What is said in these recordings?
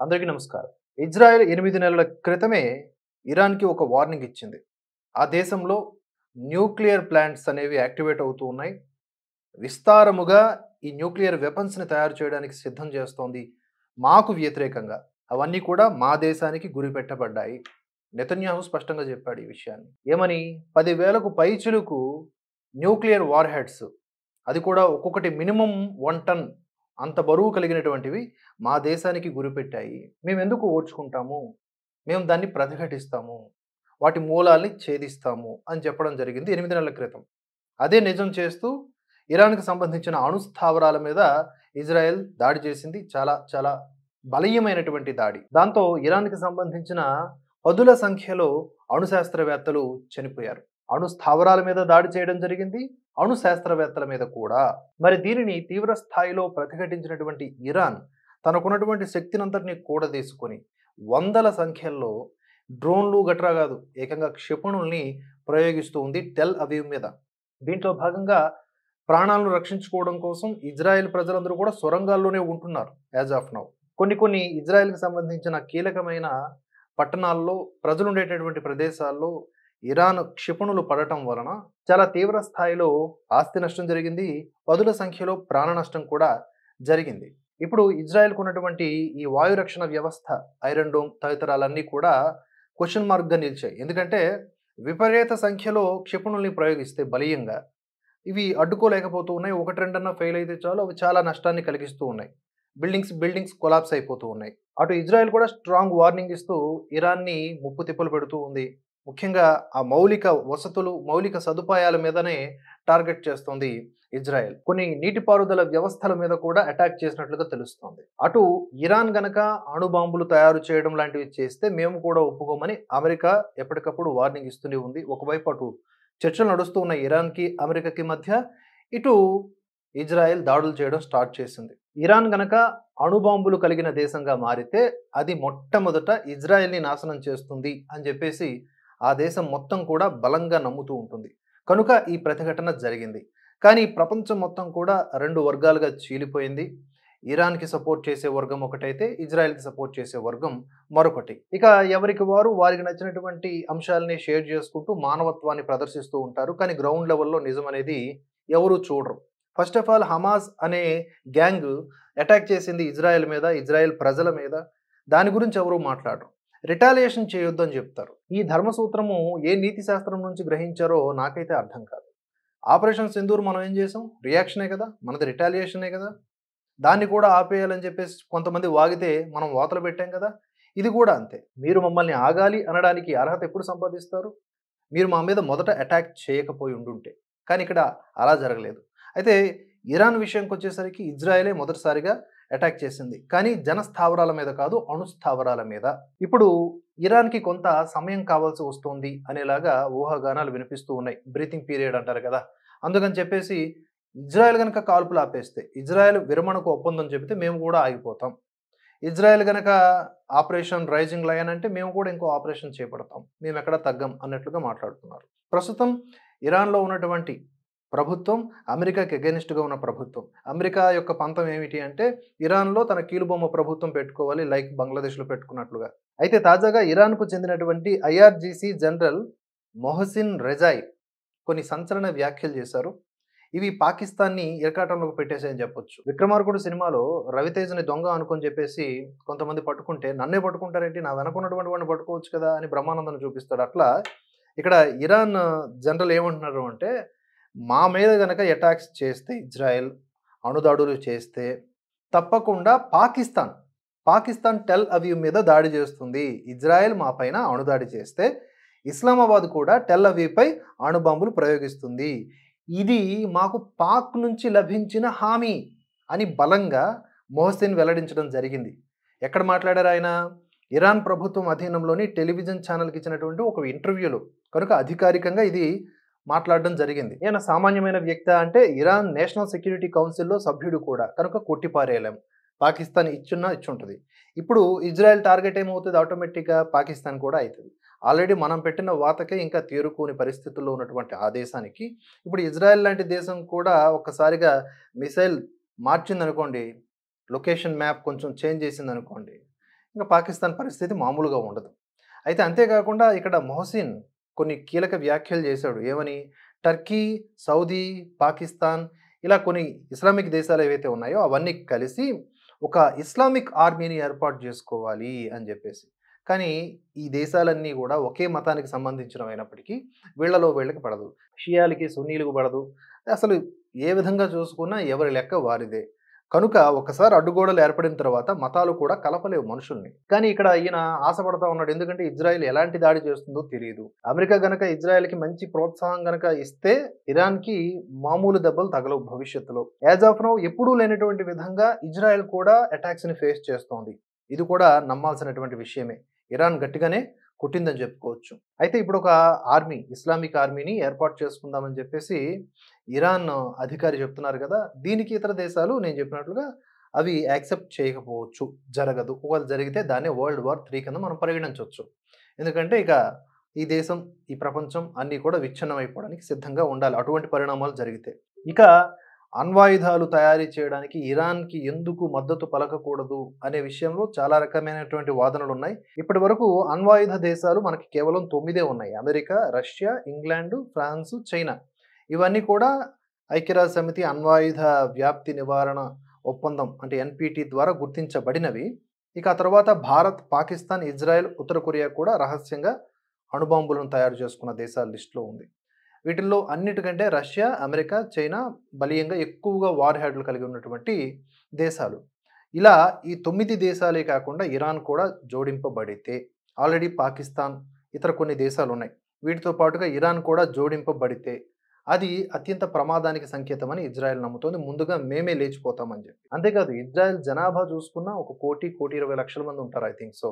అందరికీ నమస్కారం. ఇజ్రాయెల్ 8 నెలల క్రితమే ఇరాన్‌కి ఒక వార్నింగ్ ఇచ్చింది. ఆ దేశంలో న్యూక్లియర్ ప్లాంట్స్ అనేవి యాక్టివేట్ అవుతూ ఉన్నాయి. విస్తారముగా ఈ న్యూక్లియర్ వెపన్స్‌ని తయారు చేయడానికి సిద్ధం చేస్తోంది. మాకు వ్యతిరేకంగా. అవన్నీ కూడా మా దేశానికి గురిపెట్టబడ్డాయి. నెతన్యాహు స్పష్టంగా చెప్పాడు ఈ విషయాన్ని. ఏమని 10,000కు పైచిలుకు న్యూక్లియర్ వార్ హెడ్స్, అది కూడా ఒక్కొక్కటి మినిమమ్ 1 టన్ అంత బరువు కలిగినటువంటివి మా దేశానికి గురిపెట్టాయి. మేమెందుకు ఓర్చుకుంటాము? మేము దాన్ని ప్రతిఘటిస్తాము. వాటి మూలాల్ని ఛేదిస్తాము అని చెప్పడం జరిగింది 8 నెలల క్రితం. అదే నిజం చేస్తూ ఇరాన్‌కి సంబంధించిన అణు స్థావరాల మీద ఇజ్రాయెల్ దాడి చేసింది. చాలా చాలా బలీయమైనటువంటి దాడి. దాంతో ఇరాన్‌కి సంబంధించిన పదుల సంఖ్యలో అణు శాస్త్రవేత్తలు చనిపోయారు. అణు స్థావరాల మీద దాడి చేయడం జరిగింది. అణు శాస్త్రవేత్తల మీద కూడా. మరి దీనిని తీవ్ర స్థాయిలో ప్రతిఘటించినటువంటి ఇరాన్ తనకున్నటువంటి శక్తినంతటిని కూడదీసుకొని వందల సంఖ్యల్లో డ్రోన్లు గట్రా కాదు, ఏకంగా క్షిపణుల్ని ప్రయోగిస్తూ ఉంది టెల్ అవీవ్ మీద. దీంట్లో భాగంగా ప్రాణాలను రక్షించుకోవడం కోసం ఇజ్రాయెల్ ప్రజలందరూ కూడా సొరంగాల్లోనే ఉంటున్నారు యాజ్ ఆఫ్ నౌ. కొన్ని ఇజ్రాయెల్‌కి సంబంధించిన కీలకమైన పట్టణాల్లో, ప్రజలు ఉండేటటువంటి ప్రదేశాల్లో ఇరాన్ క్షిపణులు పడటం వలన చాలా తీవ్ర స్థాయిలో ఆస్తి నష్టం జరిగింది. పదుల సంఖ్యలో ప్రాణ నష్టం కూడా జరిగింది. ఇప్పుడు ఇజ్రాయెల్‌కు ఉన్నటువంటి ఈ వాయు రక్షణ వ్యవస్థ, ఐరన్ డోమ్ తదితరాలన్నీ కూడా క్వెషన్ మార్క్‌గా నిలిచాయి. ఎందుకంటే విపరీత సంఖ్యలో క్షిపణుల్ని ప్రయోగిస్తే బలీయంగా ఇవి అడ్డుకోలేకపోతూ ఉన్నాయి. ఒకటి రెండన్నా ఫెయిల్ అయితే చాలు, అవి చాలా నష్టాన్ని కలిగిస్తూ ఉన్నాయి. బిల్డింగ్స్ కొలాప్స్ అయిపోతూ ఉన్నాయి. అటు ఇజ్రాయెల్ కూడా స్ట్రాంగ్ వార్నింగ్ ఇస్తూ ఇరాన్‌ని ముప్పు తిప్పలు పెడుతూ ఉంది. ముఖ్యంగా ఆ మౌలిక వసతులు, మౌలిక సదుపాయాల మీదనే టార్గెట్ చేస్తోంది ఇజ్రాయెల్. కొన్ని నీటిపారుదల వ్యవస్థల మీద కూడా అటాక్ చేసినట్లుగా తెలుస్తోంది. అటు ఇరాన్ గనక అణు బాంబులు తయారు చేయడం లాంటివి చేస్తే మేము కూడా ఒప్పుకోమని అమెరికా ఎప్పటికప్పుడు వార్నింగ్ ఇస్తూనే ఉంది. ఒకవైపు అటు చర్చలు నడుస్తూ ఉన్న ఇరాన్‌కి, అమెరికాకి మధ్య, ఇటు ఇజ్రాయెల్ దాడులు చేయడం స్టార్ట్ చేసింది. ఇరాన్ గనక అణుబాంబులు కలిగిన దేశంగా మారితే అది మొట్టమొదట ఇజ్రాయెల్‌ని నాశనం చేస్తుంది అని చెప్పేసి ఆ దేశం మొత్తం కూడా బలంగా నమ్ముతూ ఉంటుంది. కనుక ఈ ప్రతిఘటన జరిగింది. కానీ ప్రపంచం మొత్తం కూడా 2 వర్గాలుగా చీలిపోయింది. ఇరాన్‌కి సపోర్ట్ చేసే వర్గం ఒకటైతే, ఇజ్రాయెల్‌కి సపోర్ట్ చేసే వర్గం మరొకటి. ఇక ఎవరికి వారు వారికి నచ్చినటువంటి అంశాలని షేర్ చేసుకుంటూ మానవత్వాన్ని ప్రదర్శిస్తూ ఉంటారు. కానీ గ్రౌండ్ లెవెల్‌లో నిజం అనేది ఎవరు చూడరు. ఫస్ట్ ఆఫ్ ఆల్ హమాస్ అనే గ్యాంగ్ అటాక్ చేసింది ఇజ్రాయెల్ మీద, ఇజ్రాయెల్ ప్రజల మీద. దాని గురించి ఎవరు మాట్లాడరు. రిటాలియేషన్ చేయొద్దని చెప్తారు. ఈ ధర్మసూత్రము ఏ నీతి శాస్త్రం నుంచి గ్రహించారో నాకైతే అర్థం కాదు. ఆపరేషన్ సింధూర్ మనం ఏం చేసాం? రియాక్షనే కదా! మనది రిటాలియేషనే కదా! దాన్ని కూడా ఆపేయాలని చెప్పేసి కొంతమంది వాగితే మనం వాతలు పెట్టాం కదా! ఇది కూడా అంతే. మీరు మమ్మల్ని ఆగాలి అనడానికి అర్హత ఎప్పుడు సంపాదిస్తారు? మీరు మా మీద మొదట అటాక్ చేయకపోయి ఉండుంటే. కానీ ఇక్కడ అలా జరగలేదు. అయితే ఇరాన్ విషయంకొచ్చేసరికి ఇజ్రాయెలే మొదటిసారిగా అటాక్ చేసింది. కానీ జనస్థావరాల మీద కాదు, అణు స్థావరాల మీద. ఇప్పుడు ఇరాన్‌కి కొంత సమయం కావాల్సి వస్తోంది అనేలాగా ఊహాగానాలు వినిపిస్తూ ఉన్నాయి. బ్రీతింగ్ పీరియడ్ అంటారు కదా! అందుకని చెప్పేసి ఇజ్రాయెల్ గనక కాల్పులు ఆపేస్తే, ఇజ్రాయెల్ విరమణకు ఒప్పందం చెబితే మేము కూడా ఆగిపోతాం. ఇజ్రాయెల్ గనక ఆపరేషన్ రైజింగ్ లయన్ అంటే మేము కూడా ఇంకో ఆపరేషన్ చేపడతాం. మేమెక్కడ తగ్గం అన్నట్లుగా మాట్లాడుతున్నారు. ప్రస్తుతం ఇరాన్‌లో ఉన్నటువంటి ప్రభుత్వం అమెరికాకి అగైనిస్ట్‌గా ఉన్న ప్రభుత్వం. అమెరికా యొక్క పంతం ఏమిటి అంటే ఇరాన్‌లో తన కీలుబొమ్మ ప్రభుత్వం పెట్టుకోవాలి, లైక్ బంగ్లాదేశ్‌లో పెట్టుకున్నట్లుగా. అయితే తాజాగా ఇరాన్‌కు చెందినటువంటి ఐఆర్‌జీసీ జనరల్ మొహసిన్ రెజాయ్ కొన్ని సంచలన వ్యాఖ్యలు చేశారు. ఇవి పాకిస్తాన్‌ని ఇరకాటంలోకి పెట్టేసాయని చెప్పొచ్చు. 'విక్రమార్కుడు' సినిమాలో రవితేజని దొంగ అనుకోని చెప్పేసి కొంతమంది పట్టుకుంటే, నన్నే పట్టుకుంటారేంటి? నా వెనక ఉన్నటువంటి వాడిని పట్టుకోవచ్చు కదా! అని బ్రహ్మానందం చూపిస్తాడు. అట్లా ఇక్కడ ఇరాన్ జనరల్ ఏమంటున్నారు అంటే, మా మీద గనక అటాక్స్ చేస్తే ఇజ్రాయెల్, అణుదాడులు చేస్తే తప్పకుండా పాకిస్తాన్ టెల్ అవీవ్ మీద దాడి చేస్తుంది. ఇజ్రాయెల్ మా పైన అణుదాడి చేస్తే ఇస్లామాబాద్ కూడా టెల్ అవీవ్‌పై అణుబాంబులు ప్రయోగిస్తుంది. ఇది మాకు పాక్ నుంచి లభించిన హామీ అని బలంగా మొహసిన్ వెల్లడించడం జరిగింది. ఎక్కడ మాట్లాడారు ఆయన? ఇరాన్ ప్రభుత్వం అధీనంలోని టెలివిజన్ ఛానల్‌కి ఇచ్చినటువంటి ఒక ఇంటర్వ్యూలో. కనుక అధికారికంగా ఇది మాట్లాడడం జరిగింది. ఈయన సామాన్యమైన వ్యక్తా అంటే ఇరాన్ నేషనల్ సెక్యూరిటీ కౌన్సిల్‌లో సభ్యుడు కూడా. కనుక కొట్టిపారేయలేం. పాకిస్తాన్ ఇచ్చుంటది. ఇప్పుడు ఇజ్రాయెల్ టార్గెట్ ఏమవుతది? ఆటోమేటిక్‌గా పాకిస్తాన్ కూడా అయితది. ఆల్రెడీ మనం పెట్టిన వాతకే ఇంకా తేరుకోని పరిస్థితుల్లో ఉన్నటువంటి ఆ దేశానికి ఇప్పుడు ఇజ్రాయెల్ లాంటి దేశం కూడా ఒక్కసారిగా మిసైల్ మార్చిందనుకోండి, లొకేషన్ మ్యాప్ కొంచెం చేంజ్ చేసిందనుకోండి, ఇంకా పాకిస్తాన్ పరిస్థితి మామూలుగా ఉండదు. అయితే అంతేకాకుండా ఇక్కడ మొహసిన్ కొన్ని కీలక వ్యాఖ్యలు చేశాడు. ఏమని? టర్కీ, సౌదీ, పాకిస్తాన్ ఇలా కొన్ని ఇస్లామిక్ దేశాలు ఏవైతే ఉన్నాయో అవన్నీ కలిసి ఒక ఇస్లామిక్ ఆర్మీని ఏర్పాటు చేసుకోవాలి అని జెప్పేసి. కానీ ఈ దేశాలన్నీ గూడా ఒకే మతానికి సంబంధించినవైనప్పటికీ వీళ్ళలో వీళ్ళకి పడదు. షియాలకి, సున్నీలకు పడదు. అసలు ఏ విధంగా చూసుకున్నా ఎవరి లెక్క వారిదే. కనుక ఒకసారి అడ్డుగోడలు ఏర్పడిన తర్వాత మతాలు కూడా కలపలేవు మనుషుల్ని. కానీ ఇక్కడ ఈయన ఆశపడతా ఉన్నాడు. ఎందుకంటే ఇజ్రాయెల్ ఎలాంటి దాడి చేస్తుందో తెలీదు. అమెరికా గనక ఇజ్రాయెల్‌కి మంచి ప్రోత్సాహం గనక ఇస్తే ఇరాన్‌కి మామూలు దెబ్బలు తగలవు భవిష్యత్తులో. యాజ్ ఆఫ్ నౌ ఎప్పుడూ లేనటువంటి విధంగా ఇజ్రాయెల్ కూడా అటాక్స్‌ని ఫేస్ చేస్తోంది. ఇది కూడా నమ్మాల్సినటువంటి విషయమే. ఇరాన్ గట్టిగానే కొట్టిందని చెప్పుకోవచ్చు. అయితే ఇప్పుడు ఒక ఆర్మీ, ఇస్లామిక్ ఆర్మీని ఏర్పాటు చేసుకుందామని చెప్పేసి ఇరాన్ అధికారి చెప్తున్నారు కదా! దీనికి ఇతర దేశాలు నేను చెప్పినట్లుగా అవి యాక్సెప్ట్ చేయకపోవచ్చు. జరగదు. ఒకవేళ జరిగితే దాన్నే వరల్డ్ వార్ 3 కింద మనం పరిగణించొచ్చు. ఎందుకంటే ఇక ఈ దేశం, ఈ ప్రపంచం అన్నీ కూడా విచ్ఛిన్నం అయిపోవడానికి సిద్ధంగా ఉండాలి. అటువంటి పరిణామాలు జరిగితే. ఇక అణ్వాయుధాలు తయారీ చేయడానికి ఇరాన్‌కి ఎందుకు మద్దతు పలకకూడదు అనే విషయంలో చాలా రకమైనటువంటి వాదనలున్నాయి. ఇప్పటివరకు అణ్వాయుధ దేశాలు మనకి కేవలం 9 ఉన్నాయి. America, Russia, England, France, China. ఇవన్నీ కూడా ఐక్యరాజ్య సమితి అణ్వాయుధ వ్యాప్తి నివారణ ఒప్పందం అంటే ఎన్‌పిటి ద్వారా గుర్తించబడినవి. ఇక ఆ తర్వాత భారత్, పాకిస్తాన్, ఇజ్రాయెల్, ఉత్తర కొరియా కూడా రహస్యంగా అణుబాంబులను తయారు చేసుకున్న దేశాల లిస్ట్‌లో ఉంది. వీటిల్లో అన్నిటికంటే రష్యా, అమెరికా, చైనా బలీయంగా ఎక్కువగా వార్ హెడ్‌లు కలిగి ఉన్నటువంటి దేశాలు. ఇలా ఈ 9 దేశాలే కాకుండా ఇరాన్ కూడా జోడింపబడితే ఆల్రెడీ పాకిస్తాన్, ఇతర కొన్ని దేశాలున్నాయి. వీటితో పాటుగా ఇరాన్ కూడా జోడింపబడితే అది అత్యంత ప్రమాదానికి సంకేతమని ఇజ్రాయెల్ నమ్ముతోంది. ముందుగా మేమే లేచిపోతామని చెప్పి. అంతేకాదు ఇజ్రాయెల్ జనాభా చూసుకున్న 1,20,00,000 మంది ఉంటారు ఐ థింక్ సో.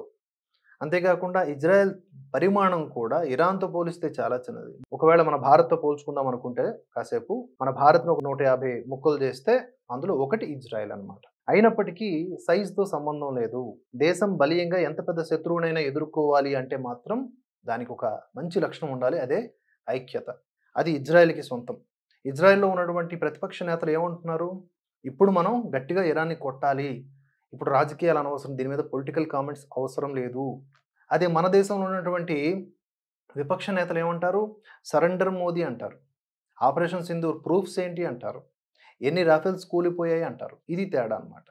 అంతేకాకుండా ఇజ్రాయెల్ పరిమాణం కూడా ఇరాన్‌తో పోలిస్తే చాలా చిన్నది. ఒకవేళ మన భారత్‌తో పోల్చుకుందాం అనుకుంటే కాసేపు మన భారత్‌ని ఒక 150 ముక్కలు చేస్తే అందులో ఒకటి ఇజ్రాయెల్ అన్నమాట. అయినప్పటికీ సైజ్‌తో సంబంధం లేదు. దేశం బలీయంగా ఎంత పెద్ద శత్రువునైనా ఎదుర్కోవాలి అంటే మాత్రం దానికి ఒక మంచి లక్షణం ఉండాలి. అదే ఐక్యత. అది ఇజ్రాయెల్‌కి సొంతం. ఇజ్రాయెల్‌లో ఉన్నటువంటి ప్రతిపక్ష నేతలు ఏమంటున్నారు? ఇప్పుడు మనం గట్టిగా ఇరాన్‌ని కొట్టాలి. ఇప్పుడు రాజకీయాలు అనవసరం. దీని మీద పొలిటికల్ కామెంట్స్ అవసరం లేదు. అదే మన దేశంలో ఉన్నటువంటి విపక్ష నేతలు ఏమంటారు? సరెండర్ మోదీ అంటారు. ఆపరేషన్ సింధూర్ ప్రూఫ్స్ ఏంటి అంటారు. ఎన్ని రాఫెల్స్ కూలిపోయాయి అంటారు. ఇది తేడా అన్నమాట.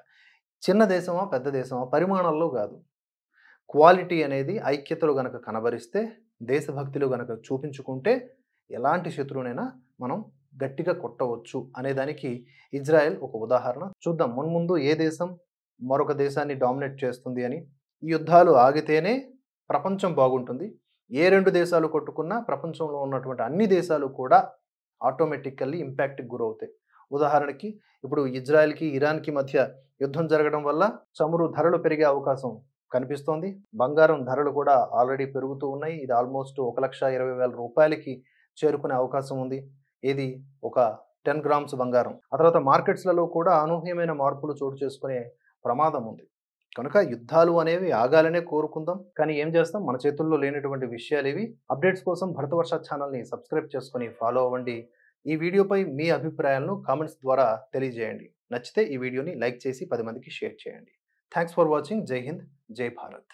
చిన్న దేశమా, పెద్ద దేశమా పరిమాణాల్లో గాదు. క్వాలిటీ అనేది ఐక్యతలో గనక కనబరిస్తే, దేశభక్తిలో గనక చూపించుకుంటే ఎలాంటి శత్రువునైనా మనం గట్టిగా కొట్టవచ్చు అనేదానికి ఇజ్రాయెల్ ఒక ఉదాహరణ. చూద్దాం మున్ముందు ఏ దేశం మరొక దేశాన్ని డామినేట్ చేస్తుంది అని. ఈ యుద్ధాలు ఆగితేనే ప్రపంచం బాగుంటుంది. ఏ 2 దేశాలు కొట్టుకున్నా ప్రపంచంలో ఉన్నటువంటి అన్ని దేశాలు కూడా ఆటోమేటికల్లీ ఇంపాక్ట్‌కి గురవుతాయి. ఉదాహరణకి ఇప్పుడు ఇజ్రాయెల్‌కి, ఇరాన్‌కి మధ్య యుద్ధం జరగడం వల్ల చమురు ధరలు పెరిగే అవకాశం కనిపిస్తోంది. బంగారం ధరలు కూడా ఆల్రెడీ పెరుగుతూ ఉన్నాయి. ఇది ఆల్మోస్ట్ రూ. 1,20,000కి చేరుకునే అవకాశం ఉంది. ఇది ఒక 10 గ్రామ్స్ బంగారం. ఆ తర్వాత మార్కెట్స్‌లలో కూడా అనూహ్యమైన మార్పులు చోటు చేసుకునే ప్రమాదం ఉంది. కనుక యుద్ధాలు అనేవి ఆగాలనే కోరుకుందాం. కానీ ఏం చేస్తాం? మన చేతుల్లో లేనటువంటి విషయాలివి. అప్డేట్స్ కోసం భరతవర్ష ఛానల్‌ని సబ్స్క్రైబ్ చేసుకొని ఫాలో అవ్వండి. ఈ వీడియోపై మీ అభిప్రాయాలను కామెంట్స్ ద్వారా తెలియజేయండి. నచ్చితే ఈ వీడియోని లైక్ చేసి 10 మందికి షేర్ చేయండి. Thanks for watching. జై హింద్, జై భారత్.